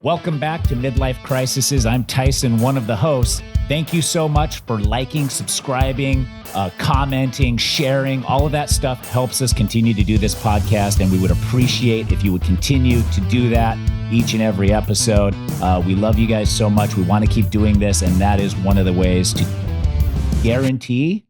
Welcome back to Midlife Crisisses. I'm Tyson, one of the hosts. Thank you so much for liking, subscribing, commenting, sharing. All of that stuff helps us continue to do this podcast, and we would appreciate if you would continue to do that each and every episode. We love you guys so much. We want to keep doing this, and that is one of the ways to guarantee.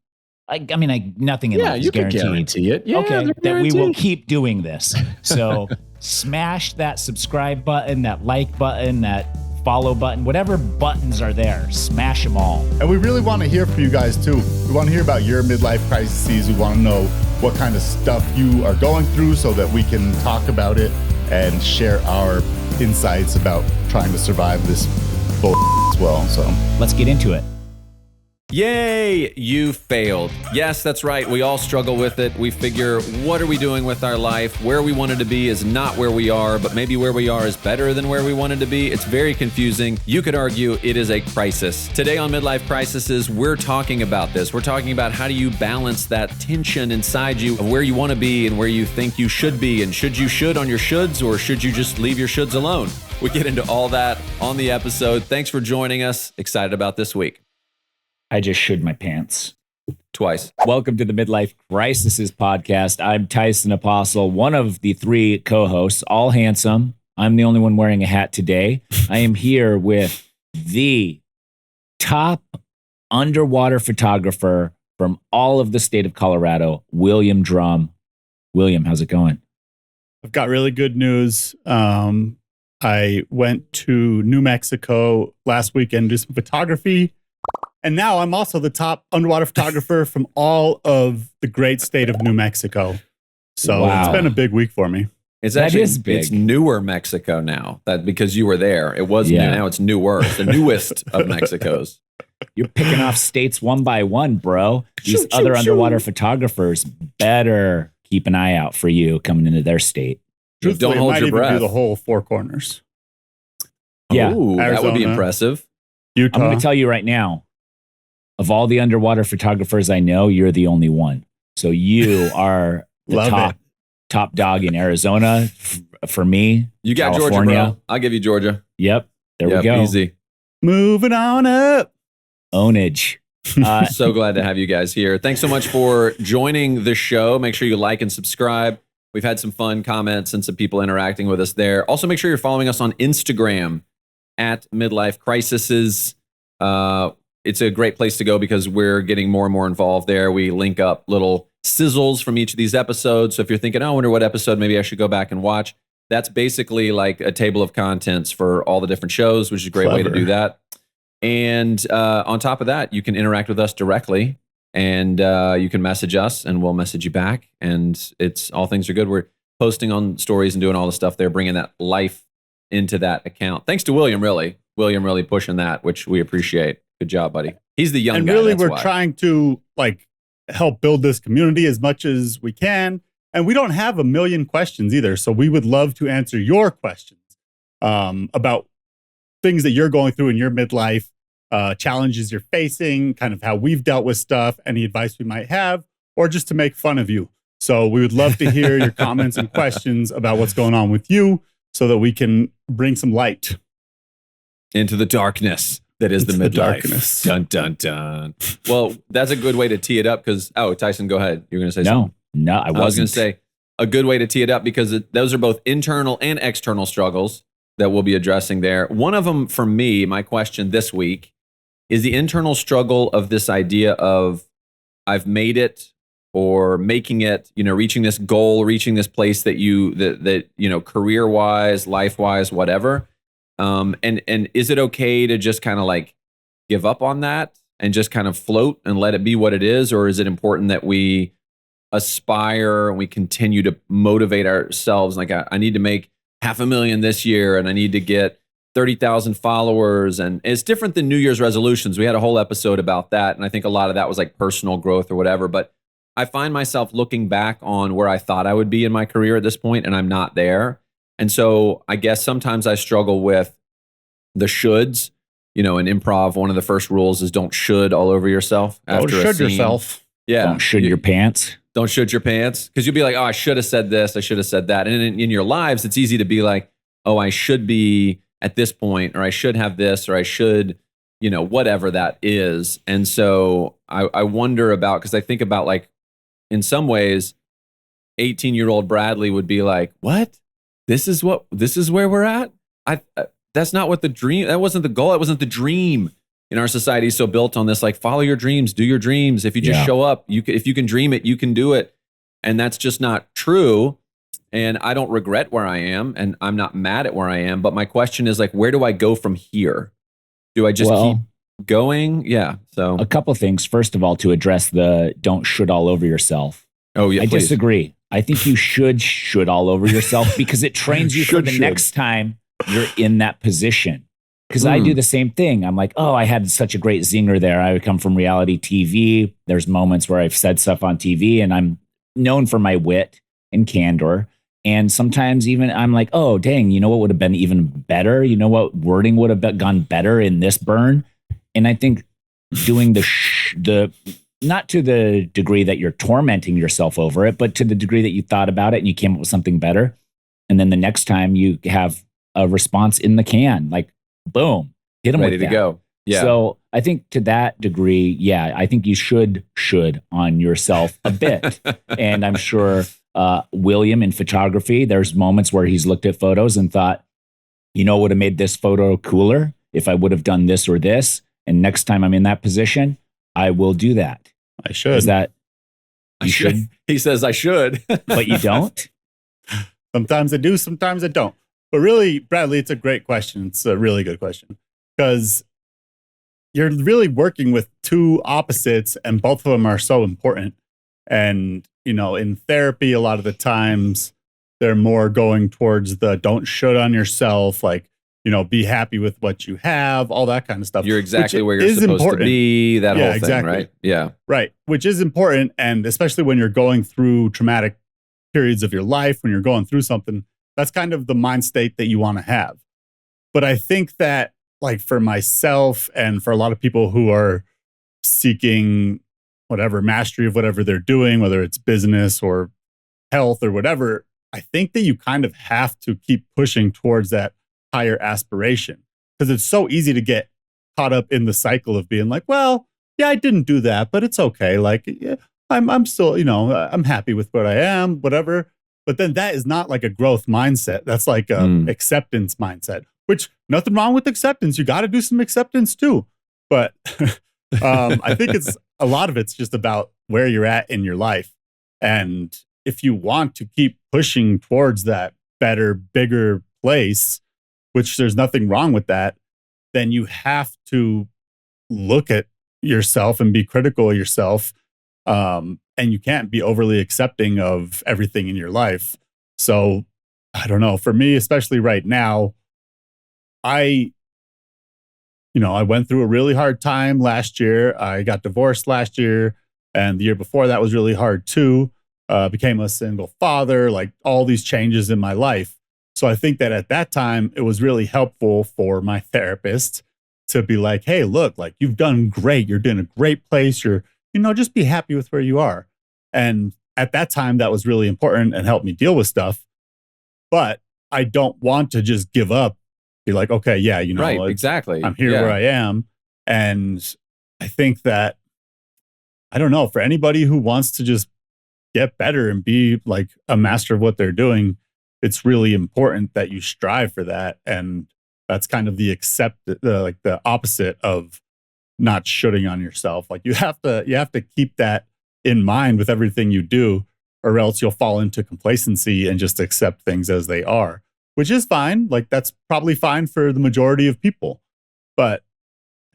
Nothing in life is guaranteed. Guarantee it. Yeah, okay, that we will keep doing this. So smash that subscribe button, that like button, that follow button, whatever buttons are there, smash them all. And we really want to hear from you guys too. We want to hear about your midlife crises. We want to know what kind of stuff you are going through so that we can talk about it and share our insights about trying to survive this bull as well. So let's get into it. Yay, you failed. Yes, that's right. We all struggle with it. We figure, what are we doing with our life? Where we wanted to be is not where we are, but maybe where we are is better than where we wanted to be. It's very confusing. You could argue it is a crisis. Today on Midlife Crisisses, we're talking about this. We're talking about how do you balance that tension inside you of where you want to be and where you think you should be, and should on your shoulds, or should you just leave your shoulds alone? We get into all that on the episode. Thanks for joining us. Excited about this week. I just should my pants. Twice. Welcome to the Midlife Crisisses podcast. I'm Tyson Apostol, one of the three co-hosts, all handsome. I'm the only one wearing a hat today. I am here with the top underwater photographer from all of the state of Colorado, William Drumm. William, how's it going? I've got really good news. I went to New Mexico last weekend to do some photography. And now I'm also the top underwater photographer from all of the great state of New Mexico. So It's been a big week for me. It's actually big. It's newer Mexico now, that because you were there. It was new, now it's newer. It's the newest of Mexico's. You're picking off states one by one, bro. These other underwater photographers better keep an eye out for you coming into their state. Don't hold your breath. Do the whole four corners. Yeah, Ooh, that would be impressive. Utah. I'm going to tell you right now, of all the underwater photographers I know, you're the only one. So you are the top dog in Arizona for me. You got California. Georgia, bro. I'll give you Georgia. Yep. There we go. Easy. Moving on up. Ownage. So glad to have you guys here. Thanks so much for joining the show. Make sure you like and subscribe. We've had some fun comments and some people interacting with us there. Also, make sure you're following us on Instagram at Midlife Crisisses. It's a great place to go because we're getting more and more involved there. We link up little sizzles from each of these episodes. So if you're thinking, I wonder what episode maybe I should go back and watch, that's basically like a table of contents for all the different shows, which is a great way to do that. And on top of that, you can interact with us directly, and you can message us and we'll message you back. And it's all things are good. We're posting on stories and doing all the stuff there, bringing that life into that account. Thanks to William really pushing that, which we appreciate. Good job, buddy. He's the young guy. And really, we're trying to help build this community as much as we can. And we don't have a million questions either. So we would love to answer your questions about things that you're going through in your midlife, challenges you're facing, kind of how we've dealt with stuff, any advice we might have, or just to make fun of you. So we would love to hear your comments and questions about what's going on with you so that we can bring some light into the darkness. That is the midlife. Darkness. Dun, dun, dun. Well, that's a good way to tee it up because, Tyson, go ahead. You're going to say something? No, I wasn't. I was going to say a good way to tee it up because those are both internal and external struggles that we'll be addressing there. One of them, for me, my question this week, is the internal struggle of this idea of I've made it or making it, reaching this goal, reaching this place that career-wise, life-wise, whatever. And is it okay to just kind of give up on that and just kind of float and let it be what it is? Or is it important that we aspire and we continue to motivate ourselves? Like I need to make $500,000 this year and I need to get 30,000 followers. And it's different than New Year's resolutions. We had a whole episode about that. And I think a lot of that was personal growth or whatever. But I find myself looking back on where I thought I would be in my career at this point, and I'm not there. And so I guess sometimes I struggle with the shoulds. In improv, one of the first rules is don't should all over yourself. Don't should yourself. Yeah. Don't should your pants. Don't should your pants. Because you'll be like, I should have said this. I should have said that. And in your lives, it's easy to be like, I should be at this point, or I should have this, or I should, whatever that is. And so I wonder about, because I think about, like, in some ways, 18-year-old Bradley would be like, what? This is where we're at? That's not what that wasn't the goal. That wasn't the dream. In our society, so built on this, like, follow your dreams, do your dreams. If you just show up, if you can dream it, you can do it. And that's just not true. And I don't regret where I am, and I'm not mad at where I am. But my question is, like, where do I go from here? Do I just keep going? Yeah. So a couple things. First of all, to address the don't should all over yourself. Oh yeah, I please. disagree. I think you should all over yourself because it trains you for the next time you're in that position. Because I do the same thing. I'm like, oh, I had such a great zinger there. I would come from reality TV. There's moments where I've said stuff on TV, and I'm known for my wit and candor. And sometimes even I'm like, oh, dang, you know what would have been even better? You know what wording would have gone better in this burn? And I think doing the not to the degree that you're tormenting yourself over it, but to the degree that you thought about it and you came up with something better. And then the next time you have a response in the can, like, boom, hit them ready with to that. go. Yeah. So I think to that degree, I think you should on yourself a bit. And I'm sure William in photography, there's moments where he's looked at photos and thought, would have made this photo cooler if I would have done this or this. And next time I'm in that position, I will do that. I should. Is that you should? He says I should. But you don't? Sometimes I do, sometimes I don't. But really, Bradley, it's a great question. It's a really good question because you're really working with two opposites and both of them are so important. And, in therapy, a lot of the times they're more going towards the don't should on yourself, like, be happy with what you have, all that kind of stuff. You're exactly where you're supposed to be, that whole thing, right? Yeah. Right. Which is important. And especially when you're going through traumatic periods of your life, when you're going through something, that's kind of the mind state that you want to have. But I think that, like, for myself and for a lot of people who are seeking whatever mastery of whatever they're doing, whether it's business or health or whatever, I think that you kind of have to keep pushing towards that higher aspiration because it's so easy to get caught up in the cycle of being like, well, yeah, I didn't do that, but it's okay. Like, yeah, I'm still, I'm happy with what I am, whatever. But then that is not like a growth mindset. That's like a acceptance mindset, which nothing wrong with acceptance. You got to do some acceptance too. But I think a lot of it's just about where you're at in your life. And if you want to keep pushing towards that better, bigger place, which there's nothing wrong with that, then you have to look at yourself and be critical of yourself. And you can't be overly accepting of everything in your life. So I don't know. For me, especially right now, I went through a really hard time last year. I got divorced last year. And the year before that was really hard too. Became a single father, like all these changes in my life. So I think that at that time, it was really helpful for my therapist to be like, hey, look, like you've done great. You're in a great place. You're, just be happy with where you are. And at that time, that was really important and helped me deal with stuff. But I don't want to just give up, be like, okay, yeah, right, exactly. I'm here where I am. And I think that, I don't know, for anybody who wants to just get better and be like a master of what they're doing, it's really important that you strive for that. And that's kind of the opposite of not shooting on yourself. Like you have to keep that in mind with everything you do, or else you'll fall into complacency and just accept things as they are, which is fine. Like that's probably fine for the majority of people, but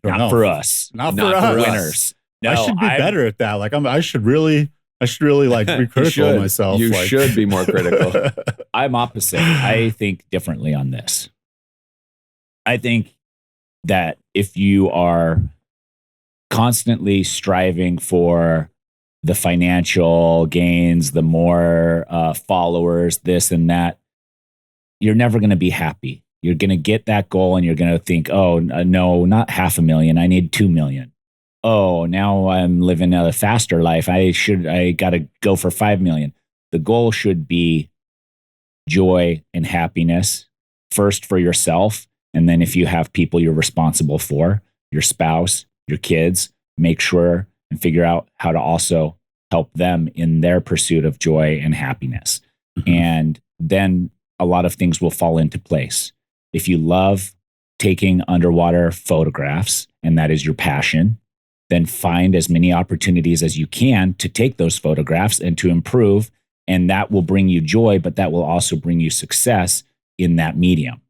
not for us. Not for us. Winners. No, I should be better at that. Like I should really like be critical of myself. You should be more critical. I'm opposite. I think differently on this. I think that if you are constantly striving for the financial gains, the more followers, this and that, you're never going to be happy. You're going to get that goal and you're going to think, oh, no, not 500,000. I need 2 million. Oh, now I'm living a faster life. I got to go for 5 million. The goal should be joy and happiness first for yourself. And then if you have people you're responsible for, your spouse, your kids, make sure and figure out how to also help them in their pursuit of joy and happiness. And then a lot of things will fall into place. If you love taking underwater photographs and that is your passion, then find as many opportunities as you can to take those photographs and to improve. And that will bring you joy, but that will also bring you success in that medium.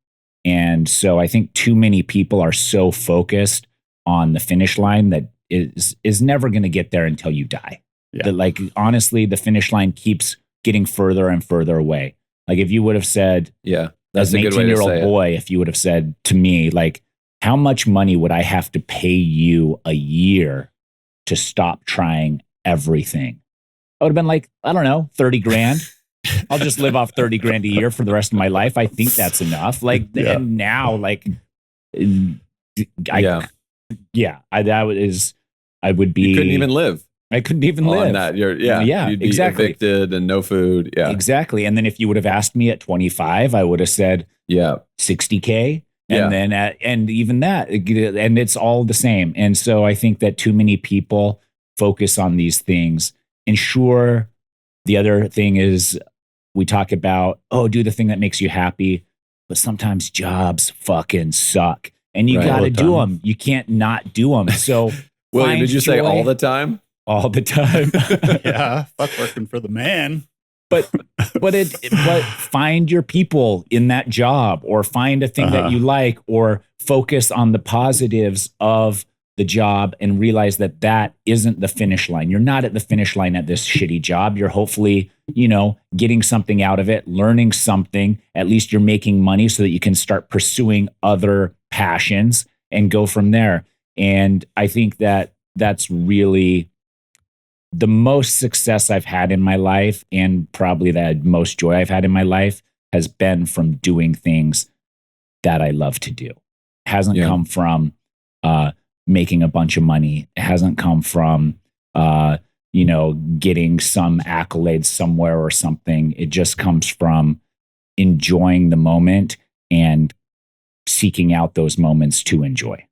And so I think too many people are so focused on the finish line that is never going to get there until you die. Yeah. That, like, honestly, the finish line keeps getting further and further away. Like, if you would have said, that's as an a good way to 18-year-old say it. boy, if you would have said to me, like, how much money would I have to pay you a year to stop trying everything? I would have been like, I don't know, 30 grand. I'll just live off 30 grand a year for the rest of my life. I think that's enough. Like, and now, like, I would be. You couldn't even live. I couldn't even live. On that. You'd be exactly. evicted and no food. Yeah. Exactly. And then if you would have asked me at 25, I would have said 60K. And then and even that, and it's all the same. And so I think that too many people focus on these things. And sure, the other thing is we talk about, do the thing that makes you happy. But sometimes jobs fucking suck. And you got to do them. You can't not do them. So William, did you say all the time? All the time. Yeah, fuck working for the man. But find your people in that job, or find a thing that you like, or focus on the positives of the job and realize that that isn't the finish line. You're not at the finish line at this shitty job. You're hopefully, getting something out of it, learning something. At least you're making money so that you can start pursuing other passions and go from there. And I think that that's really the most success I've had in my life, and probably the most joy I've had in my life, has been from doing things that I love to do. It hasn't come from making a bunch of money. It hasn't come from getting some accolades somewhere or something. It just comes from enjoying the moment and seeking out those moments to enjoy.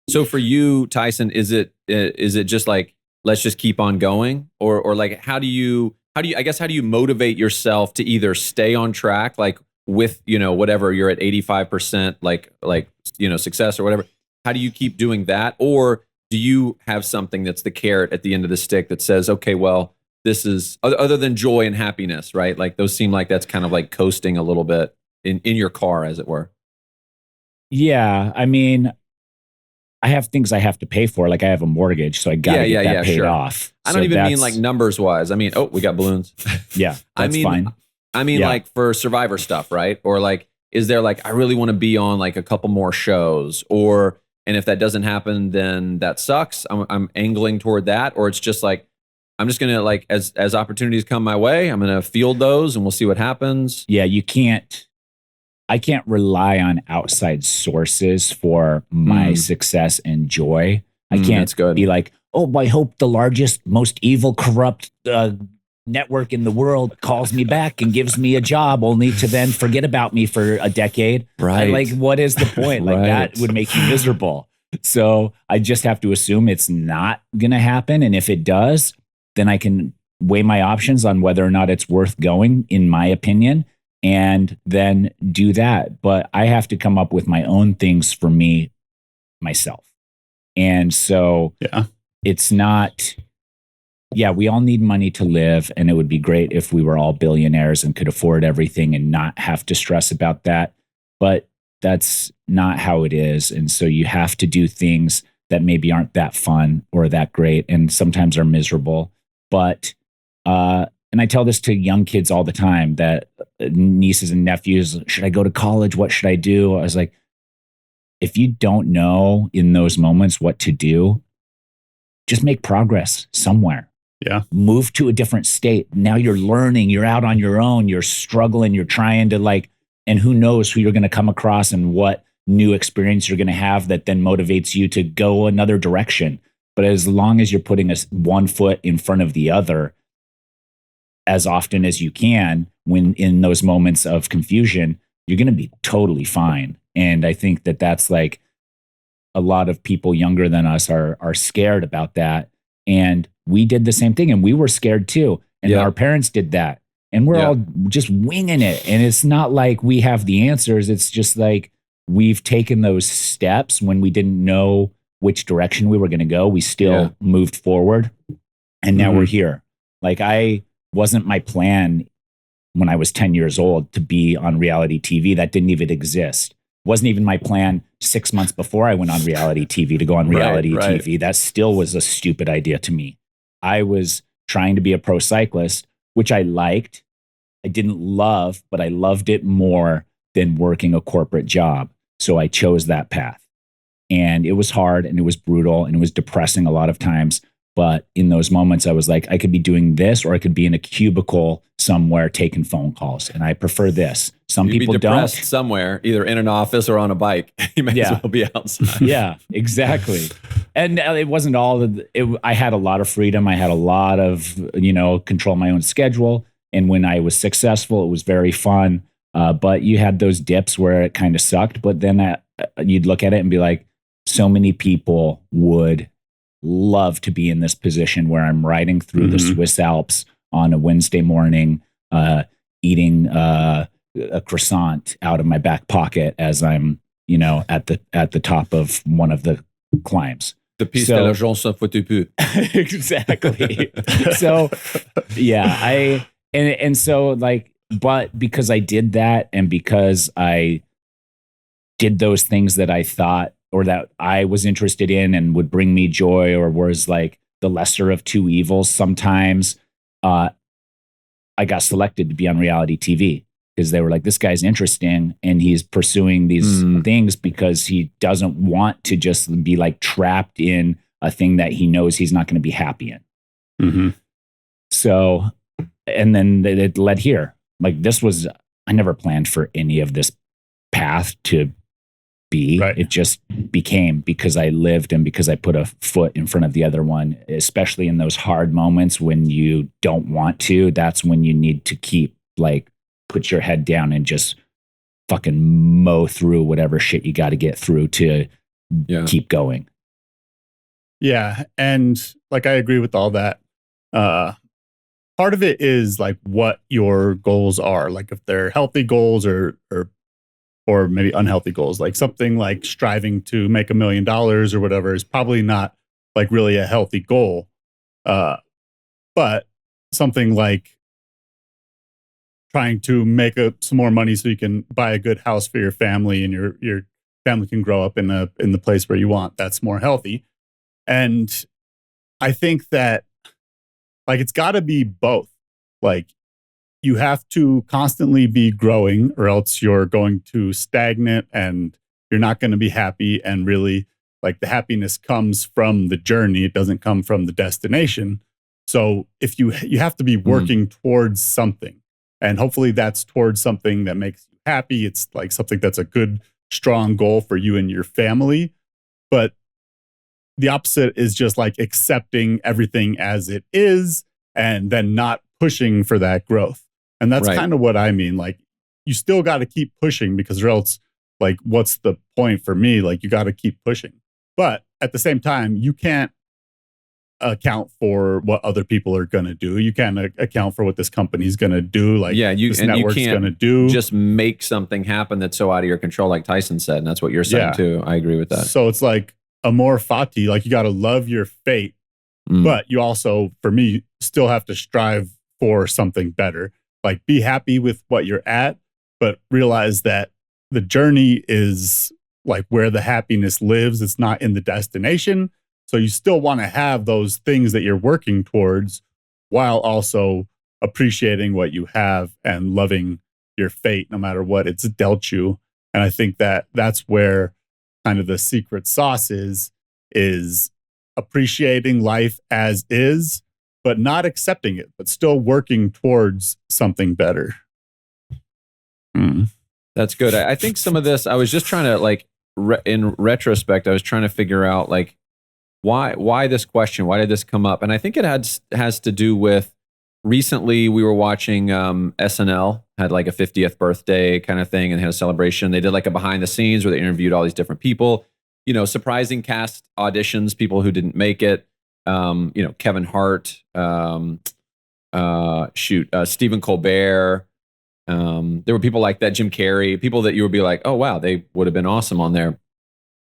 So for you, Tyson, is it just like, let's just keep on going, or like, how do you motivate yourself to either stay on track, like with, whatever you're at 85%, like, success or whatever. How do you keep doing that? Or do you have something that's the carrot at the end of the stick that says, okay, well, this is other than joy and happiness, right? Like, those seem like that's kind of like coasting a little bit in your car, as it were. Yeah. I mean, I have things I have to pay for. Like, I have a mortgage, so I got to get that paid off. I don't even mean like numbers wise. I mean, we got balloons. Yeah, that's fine. I mean, like for Survivor stuff, right? Or like, is there like, I really want to be on like a couple more shows, and if that doesn't happen, then that sucks. I'm angling toward that, or it's just like, I'm just gonna, like, as opportunities come my way, I'm gonna field those, and we'll see what happens. Yeah, I can't rely on outside sources for my success and joy. I can't be like, I hope the largest, most evil, corrupt network in the world calls me back and gives me a job, only to then forget about me for a decade. Right. And, like, what is the point? Like, that would make you miserable. So I just have to assume it's not going to happen. And if it does, then I can weigh my options on whether or not it's worth going, in my opinion, and then do that. But I have to come up with my own things for me, myself. And so it's not, we all need money to live. And it would be great if we were all billionaires and could afford everything and not have to stress about that. But that's not how it is. And so you have to do things that maybe aren't that fun or that great, and sometimes are miserable. But, and I tell this to young kids all the time, that nieces and nephews, should I go to college? What should I do? I was like, if you don't know in those moments what to do, just make progress somewhere. Yeah. Move to a different state. Now you're learning, you're out on your own, you're struggling, you're trying to and who knows who you're going to come across and what new experience you're going to have that then motivates you to go another direction. But as long as you're putting one foot in front of the other as often as you can, when in those moments of confusion, you're going to be totally fine. And I think that that's like a lot of people younger than us are scared about that. And we did the same thing, and we were scared too. And our parents did that. And we're all just winging it. And it's not like we have the answers. It's just like we've taken those steps when we didn't know which direction we were going to go. We still moved forward. And now we're here. Like, I wasn't my plan when I was 10 years old to be on reality TV. That didn't even exist. Wasn't even my plan 6 months before I went on reality TV to go on reality TV. That still was a stupid idea to me. I was trying to be a pro cyclist, which I liked. I didn't love, but I loved it more than working a corporate job. So I chose that path. And it was hard, and it was brutal, and it was depressing a lot of times. But in those moments, I was like, I could be doing this, or I could be in a cubicle somewhere taking phone calls. And I prefer this. Some You'd people be depressed don't. somewhere, either in an office or on a bike. You may as well be outside. Yeah, exactly. And it wasn't all of I had a lot of freedom. I had a lot of, control my own schedule. And when I was successful, it was very fun. But you had those dips where it kind of sucked. But then you'd look at it and be like, so many people would love to be in this position where I'm riding through the Swiss Alps on a Wednesday morning, eating a croissant out of my back pocket as I'm, at the top of one of the climbs. The piste de l'argent sans faute peu. Exactly. So, yeah, and so like, but because I did that, and because I did those things that I thought, or that I was interested in and would bring me joy, or was like the lesser of two evils, sometimes I got selected to be on reality TV because they were like, this guy's interesting and he's pursuing these things because he doesn't want to just be like trapped in a thing that he knows he's not going to be happy in. Mm-hmm. So, and then it led here. Like, I never planned for any of this path to be. Right. It just became because I lived and because I put a foot in front of the other one, especially in those hard moments when you don't want to. That's when you need to put your head down and just fucking mow through whatever shit you got to get through to keep going. Yeah. And like, I agree with all that. Part of it is like what your goals are, like if they're healthy goals or maybe unhealthy goals, like something like striving to make $1 million or whatever is probably not like really a healthy goal. But something like trying to make some more money so you can buy a good house for your family and your family can grow up in the place where you want, that's more healthy. And I think that like it's got to be both. Like, you have to constantly be growing, or else you're going to stagnate and you're not going to be happy. And really, like, the happiness comes from the journey. It doesn't come from the destination. So if you have to be working towards something, and hopefully that's towards something that makes you happy. It's like something that's a good, strong goal for you and your family. But the opposite is just like accepting everything as it is and then not pushing for that growth. And that's kind of what I mean. Like, you still got to keep pushing, because or else, like, what's the point for me? Like, you got to keep pushing. But at the same time, you can't account for what other people are going to do. You can't account for what this company's going to do. Like, this network's going to do. Just make something happen that's so out of your control, like Tyson said. And that's what you're saying too. I agree with that. So it's like amor fati. Like, you got to love your fate. But you also, for me, still have to strive for something better. Like, be happy with what you're at, but realize that the journey is like where the happiness lives. It's not in the destination. So you still want to have those things that you're working towards, while also appreciating what you have and loving your fate, no matter what it's dealt you. And I think that that's where kind of the secret sauce is appreciating life as is, but not accepting it, but still working towards something better. That's good. I think some of this, I was just trying to, like, in retrospect, I was trying to figure out, like, why this question? Why did this come up? And I think it has to do with recently we were watching SNL had like a 50th birthday kind of thing and had a celebration. They did like a behind the scenes where they interviewed all these different people, surprising cast auditions, people who didn't make it. Kevin Hart, Stephen Colbert. There were people like that, Jim Carrey, people that you would be like, oh wow, they would have been awesome on there.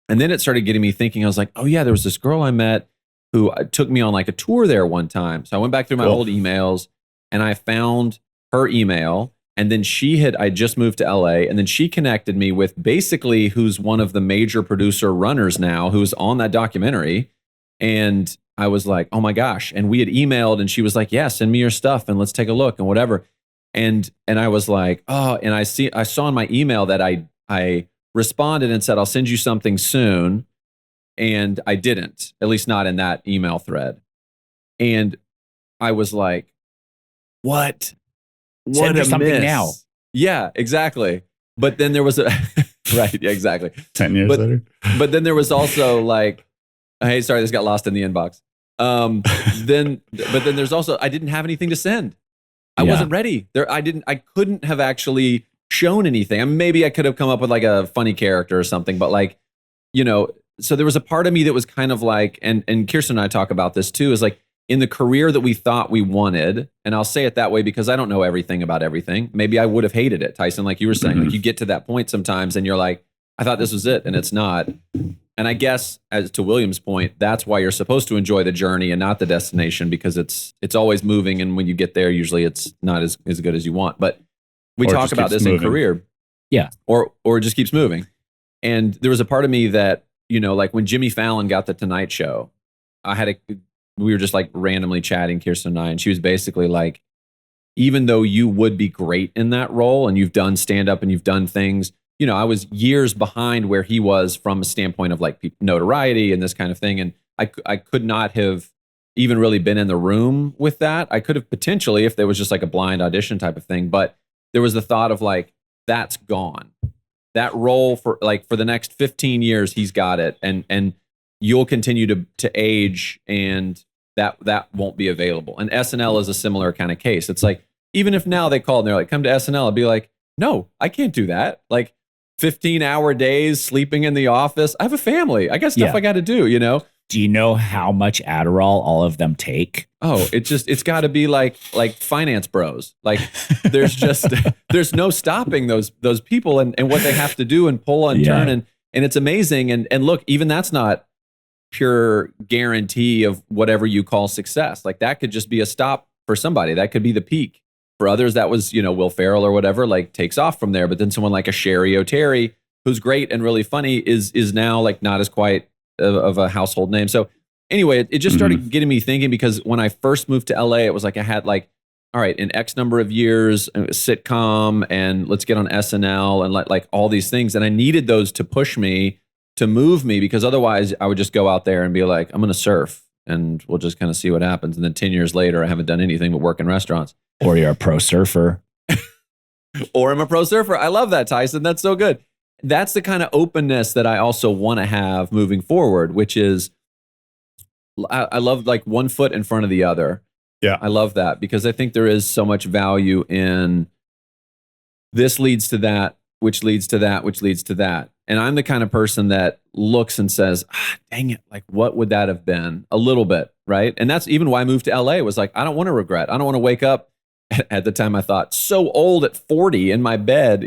And then it started getting me thinking. I was like, oh yeah, there was this girl I met who took me on like a tour there one time. So I went back through my old emails and I found her email. And then I just moved to LA, and then she connected me with basically who's one of the major producer runners now, who's on that documentary. And I was like, oh my gosh. And we had emailed and she was like, yeah, send me your stuff and let's take a look and whatever. And I was like, oh, and I saw in my email that I responded and said, I'll send you something soon. And I didn't, at least not in that email thread. And I was like, what? Send me something now. Yeah, exactly. But then there was right. Yeah, exactly. 10 years later. But then there was also like, hey, sorry, this got lost in the inbox. But then there's also, I didn't have anything to send. I wasn't ready. I couldn't have actually shown anything. I mean, maybe I could have come up with like a funny character or something, but like, so there was a part of me that was kind of like, and Kirsten and I talk about this too, is like in the career that we thought we wanted, and I'll say it that way because I don't know everything about everything. Maybe I would have hated it, Tyson, like you were saying. Like you get to that point sometimes and you're like, I thought this was it, and it's not. And I guess, as to William's point, that's why you're supposed to enjoy the journey and not the destination, because it's always moving, and when you get there, usually it's not as good as you want. But we talk about this in career, or it just keeps moving. And there was a part of me that, like when Jimmy Fallon got the Tonight Show, we were just like randomly chatting, Kirsten and I, and she was basically like, even though you would be great in that role, and you've done stand up and you've done things. I was years behind where he was from a standpoint of like notoriety and this kind of thing. And I could not have even really been in the room with that. I could have potentially, if there was just like a blind audition type of thing, but there was the thought of like, that's gone. That role for the next 15 years, he's got it. And you'll continue to age, and that won't be available. And SNL is a similar kind of case. It's like, even if now they called and they're like, come to SNL, I'd be like, no, I can't do that. Like, 15-hour days, sleeping in the office. I have a family. I got stuff I got to do, Do you know how much Adderall all of them take? Oh, it's got to be like finance bros. Like there's no stopping those people and what they have to do and pull and turn. And it's amazing. And look, even that's not pure guarantee of whatever you call success. Like that could just be a stop for somebody. That could be the peak. For others, that was, Will Ferrell or whatever, like takes off from there. But then someone like a Sherry O'Terry, who's great and really funny, is now like not as quite of a household name. So anyway, it just started getting me thinking, because when I first moved to LA, it was like I had like, all right, in X number of years, sitcom, and let's get on SNL and like all these things. And I needed those to push me, to move me, because otherwise I would just go out there and be like, I'm going to surf and we'll just kind of see what happens. And then 10 years later, I haven't done anything but work in restaurants. Or you're a pro surfer. Or I'm a pro surfer. I love that, Tyson. That's so good. That's the kind of openness that I also want to have moving forward, which is, I love like one foot in front of the other. Yeah. I love that, because I think there is so much value in this leads to that, which leads to that, which leads to that. And I'm the kind of person that looks and says, dang it, like what would that have been? A little bit, right? And that's even why I moved to LA. Was like, I don't want to regret. I don't want to wake up. At the time I thought, so old at 40 in my bed,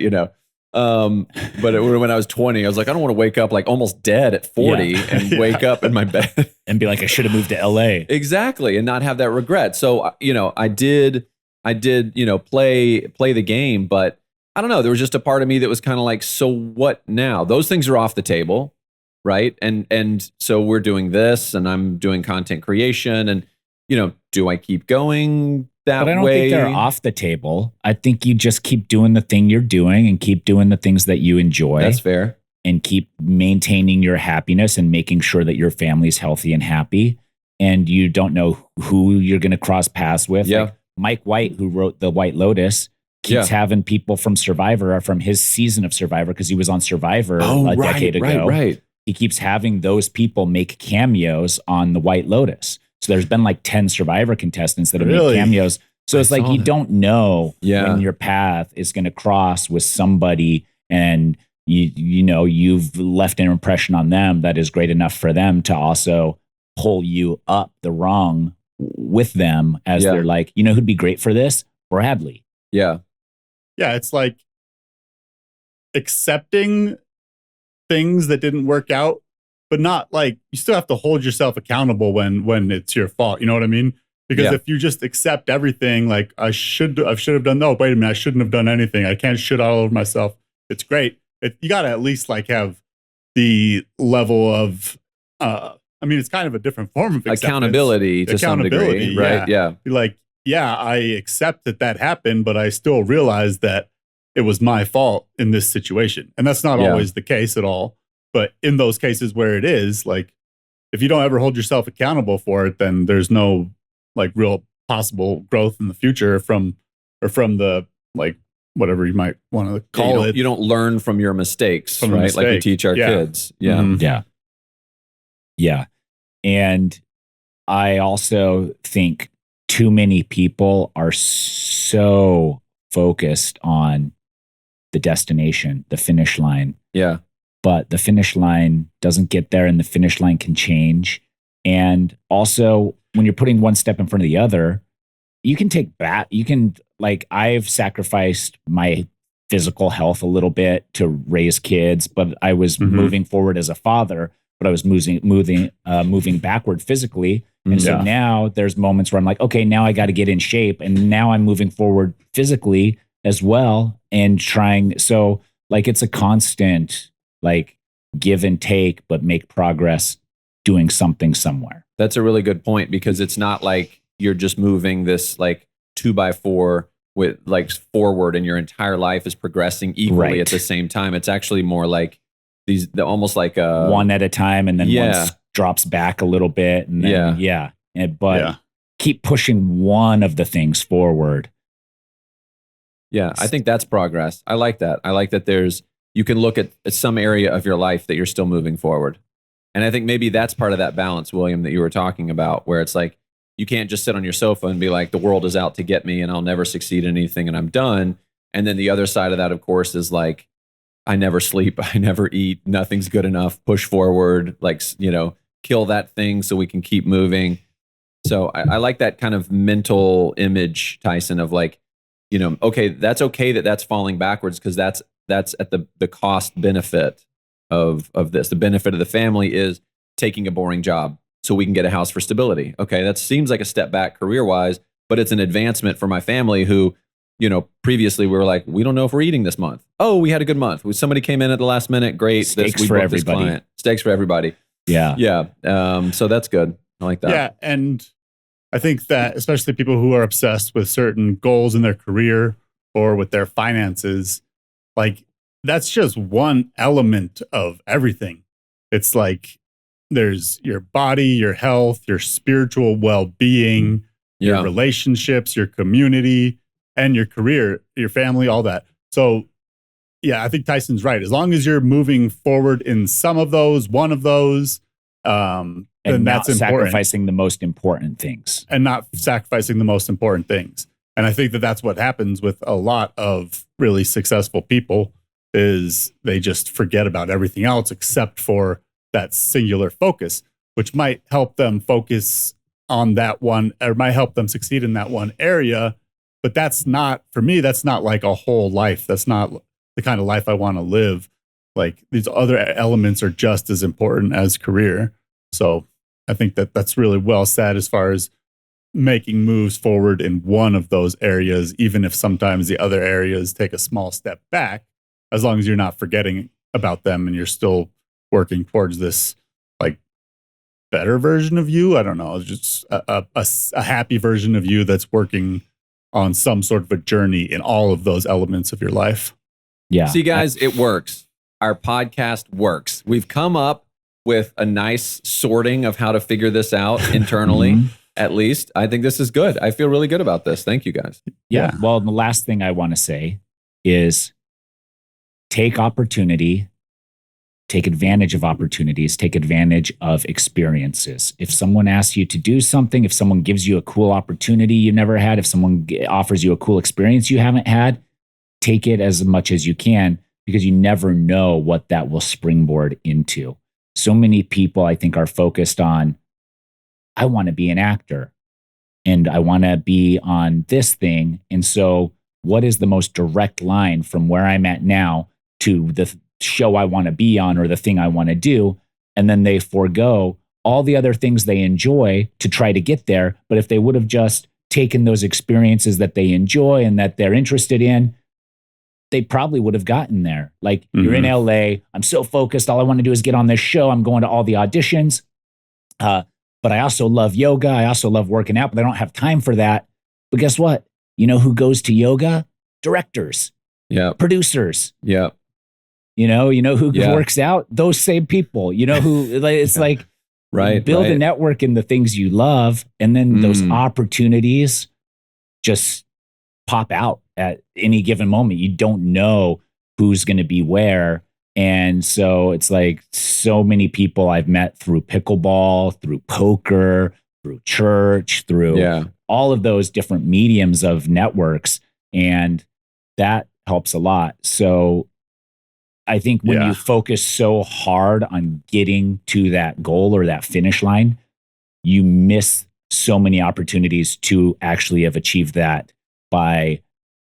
but when I was 20, I was like, I don't want to wake up like almost dead at 40 and wake up in my bed and be like, I should have moved to LA. Exactly. And not have that regret. So, I did, play the game, but I don't know. There was just a part of me that was kind of like, so what now? Those things are off the table. Right. And so we're doing this, and I'm doing content creation, and, do I keep going that way? But I don't think they're off the table. I think you just keep doing the thing you're doing and keep doing the things that you enjoy. That's fair. And keep maintaining your happiness and making sure that your family's healthy and happy. And you don't know who you're going to cross paths with. Yeah. Like Mike White, who wrote The White Lotus, keeps having people from Survivor, or from his season of Survivor, because he was on Survivor a decade ago. Right. He keeps having those people make cameos on The White Lotus. So there's been like 10 Survivor contestants that have made cameos. So it's like you don't know when your path is going to cross with somebody, and you've left an impression on them that is great enough for them to also pull you up the rung with them as they're like, who'd be great for this? Bradley. Yeah. Yeah. It's like accepting things that didn't work out, but not like you still have to hold yourself accountable when it's your fault. You know what I mean? Because if you just accept everything, like I should have done, no, wait a minute, I shouldn't have done anything. I can't shit all over myself. It's great. You got to at least like have the level of, it's kind of a different form of accountability to some degree, right? Yeah. Like, I accept that happened, but I still realize that it was my fault in this situation. And that's not always the case at all. But in those cases where it is, like, if you don't ever hold yourself accountable for it, then there's no like real possible growth in the future from the like whatever you might want to call it. You don't learn from your mistakes, right? Like we teach our kids. Yeah. Mm-hmm. Yeah. And I also think too many people are so focused on the destination, the finish line. Yeah. But the finish line doesn't get there, and the finish line can change. And also, when you're putting one step in front of the other, you can take back. You can, like, I've sacrificed my physical health a little bit to raise kids, but I was moving forward as a father, but I was moving backward physically. And so now there's moments where I'm like, okay, now I got to get in shape. And now I'm moving forward physically as well and trying. So like, it's a constant, like, give and take, but make progress doing something somewhere. That's a really good point, because it's not like you're just moving this like 2x4 with like forward and your entire life is progressing equally at the same time. It's actually more like almost like one at a time, and then one drops back a little bit, and then keep pushing one of the things forward. Yeah, I think that's progress. I like that. I like that you can look at some area of your life that you're still moving forward. And I think maybe that's part of that balance, William, that you were talking about, where it's like, you can't just sit on your sofa and be like, the world is out to get me and I'll never succeed in anything and I'm done. And then the other side of that, of course, is like, I never sleep, I never eat, nothing's good enough, push forward, like, kill that thing so we can keep moving. So I like that kind of mental image, Tyson, of like, okay, that's falling backwards, because that's at the cost benefit of this. The benefit of the family is taking a boring job so we can get a house for stability. Okay, that seems like a step back career-wise, but it's an advancement for my family who, previously we were like, we don't know if we're eating this month. Oh, we had a good month. Somebody came in at the last minute. Great. Steaks for everybody. Steaks for everybody. Yeah. Yeah. So that's good. I like that. Yeah. And I think that especially people who are obsessed with certain goals in their career or with their finances, like, that's just one element of everything. It's like there's your body, your health, your spiritual well-being, your relationships, your community, and your career, your family, all that. So I think Tyson's right. As long as you're moving forward in some of those, one of those, and then not that's sacrificing the most important things. And not sacrificing the most important things. And I think that's what happens with a lot of really successful people, is they just forget about everything else except for that singular focus, which might help them focus on that one, or might help them succeed in that one area. But that's not, for me, that's not like a whole life. That's not the kind of life I want to live. Like, these other elements are just as important as career. So I think that's really well said as far as making moves forward in one of those areas, even if sometimes the other areas take a small step back, as long as you're not forgetting about them and you're still working towards this like better version of you. I don't know, just a happy version of you that's working on some sort of a journey in all of those elements of your life. Yeah. See, guys, it works. Our podcast works. We've come up with a nice sorting of how to figure this out internally. At least I think this is good. I feel really good about this. Thank you, guys. Yeah. Well, the last thing I want to say is take opportunity take advantage of opportunities, take advantage of experiences. If someone asks you to do something, if someone gives you a cool opportunity you never had, if someone offers you a cool experience you haven't had, take it as much as you can, because you never know what that will springboard into. So many people, I think, are focused on, I want to be an actor and I want to be on this thing. And so what is the most direct line from where I'm at now to the show I want to be on or the thing I want to do? And then they forego all the other things they enjoy to try to get there. But if they would have just taken those experiences that they enjoy and that they're interested in, they probably would have gotten there. Like, you're in LA, I'm so focused, all I want to do is get on this show, I'm going to all the auditions. But I also love yoga, I also love working out, but I don't have time for that. But guess what? You know who goes to yoga? Directors, producers. You know who works out? Those same people. You know who? It's like, build a network in the things you love, and then those opportunities just pop out at any given moment. You don't know who's going to be where. And so it's like, so many people I've met through pickleball, through poker, through church, through all of those different mediums of networks. And that helps a lot. So I think when you focus so hard on getting to that goal or that finish line, you miss so many opportunities to actually have achieved that by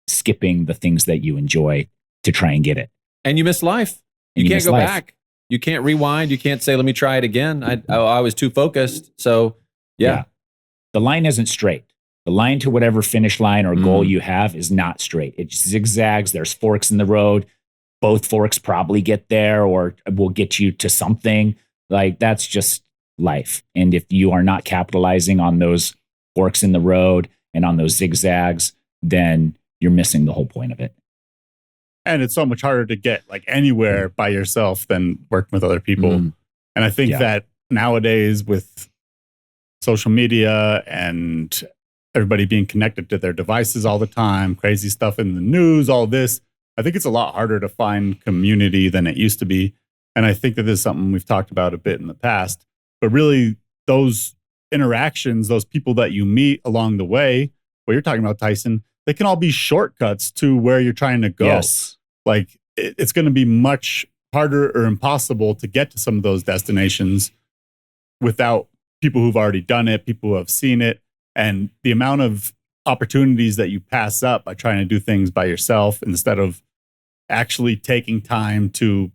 skipping the things that you enjoy to try and get it. And you miss life. You can't go back. You can't rewind. You can't say, let me try it again. I was too focused. So yeah. The line isn't straight. The line to whatever finish line or goal you have is not straight. It zigzags. There's forks in the road. Both forks probably get there or will get you to something. Like, that's just life. And if you are not capitalizing on those forks in the road and on those zigzags, then you're missing the whole point of it. And it's so much harder to get like anywhere by yourself than working with other people. And I think that nowadays, with social media and everybody being connected to their devices all the time, crazy stuff in the news, all this, I think it's a lot harder to find community than it used to be. And I think that this is something we've talked about a bit in the past. But really, those interactions, those people that you meet along the way, what you're talking about, Tyson, they can all be shortcuts to where you're trying to go. Yes. Like, it's going to be much harder or impossible to get to some of those destinations without people who've already done it, people who have seen it. And the amount of opportunities that you pass up by trying to do things by yourself instead of actually taking time to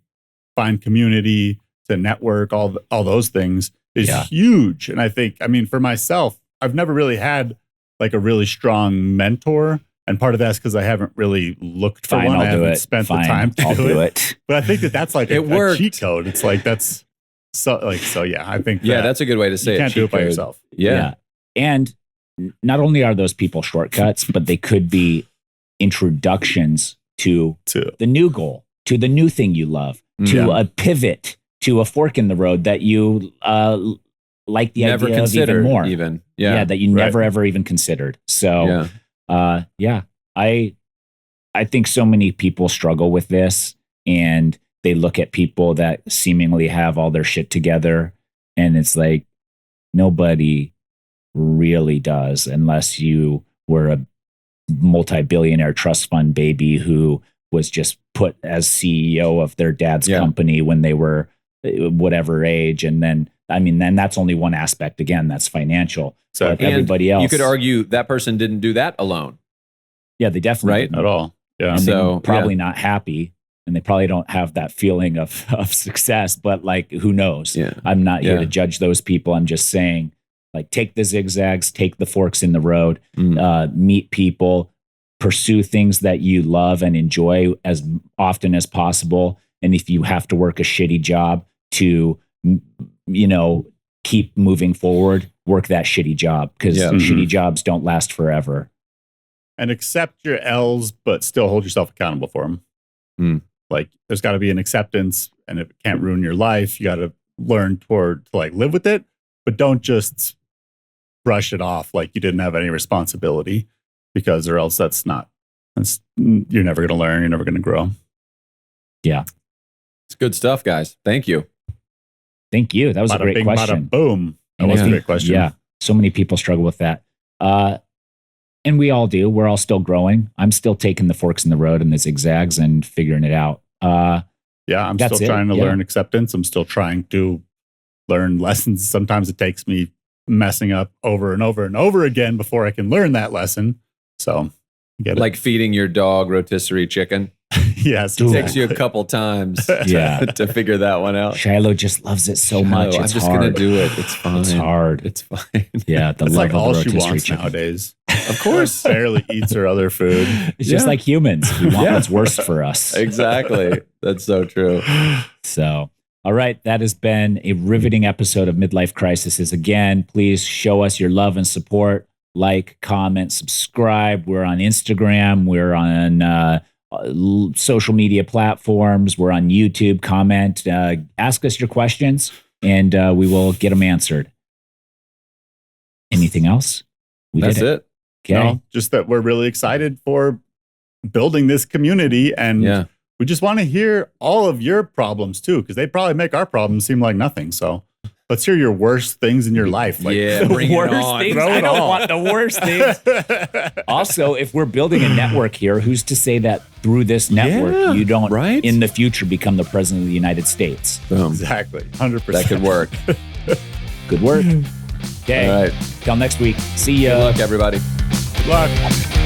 find community, to network, all those things is huge. And I think, I mean, for myself, I've never really had like a really strong mentor. And part of that's because I haven't really looked for one. I haven't spent the time to do it. But I think that that's like a cheat code. It's like, that's so yeah, I think that's a good way to say it. You can't do it by yourself. Yeah. And not only are those people shortcuts, but they could be introductions to the new goal, to the new thing you love, to a pivot, to a fork in the road that you like the never idea of even more. That you never ever even considered. So I think so many people struggle with this, and they look at people that seemingly have all their shit together, and it's like, nobody really does, unless you were a multi-billionaire trust fund baby who was just put as CEO of their dad's company when they were whatever age. And then, I mean, then that's only one aspect. Again, that's financial. So like everybody else, you could argue that person didn't do that alone. Yeah, they definitely didn't at all. Yeah. And so probably not happy, and they probably don't have that feeling of success, but like, who knows? Yeah. I'm not here to judge those people. I'm just saying, like, take the zigzags, take the forks in the road, meet people, pursue things that you love and enjoy as often as possible. And if you have to work a shitty job to, keep moving forward, work that shitty job, because shitty jobs don't last forever. And accept your L's, but still hold yourself accountable for them. Like, there's got to be an acceptance, and if it can't ruin your life, you got to learn to like live with it, but don't just brush it off like you didn't have any responsibility, because or else you're never going to learn. You're never going to grow. Yeah. It's good stuff, guys. Thank you. Thank you. That was a great bing, question. Bada boom. That was a great question. Yeah. So many people struggle with that. And we all do. We're all still growing. I'm still taking the forks in the road and the zigzags and figuring it out. Yeah, I'm still trying to learn acceptance. I'm still trying to learn lessons. Sometimes it takes me messing up over and over and over again before I can learn that lesson. So, get it. Like feeding your dog rotisserie chicken. Yes. It takes you a couple times to figure that one out. Shiloh just loves it so much. I'm just going to do it. It's fine. It's hard. It's fine. Yeah. It's like all she wants nowadays. Of course. Barely eats her other food. It's just like humans. We want what's worse for us. Exactly. That's so true. So, all right. That has been a riveting episode of Midlife Crisisses. Again, please show us your love and support. Like, comment, subscribe. We're on Instagram. We're on social media platforms. We're on YouTube. Comment. Ask us your questions, and we will get them answered. Anything else? That's it. Okay. No, just that we're really excited for building this community, and we just want to hear all of your problems too, because they probably make our problems seem like nothing. So let's hear your worst things in your life. Bring the worst it on. things. I don't want the worst things. Also, if we're building a network here, who's to say that through this network you don't in the future become the president of the United States? Boom. Exactly. 100%. That could work. Good work. Okay. All right. Till next week. See ya. Good luck, everybody. Good luck.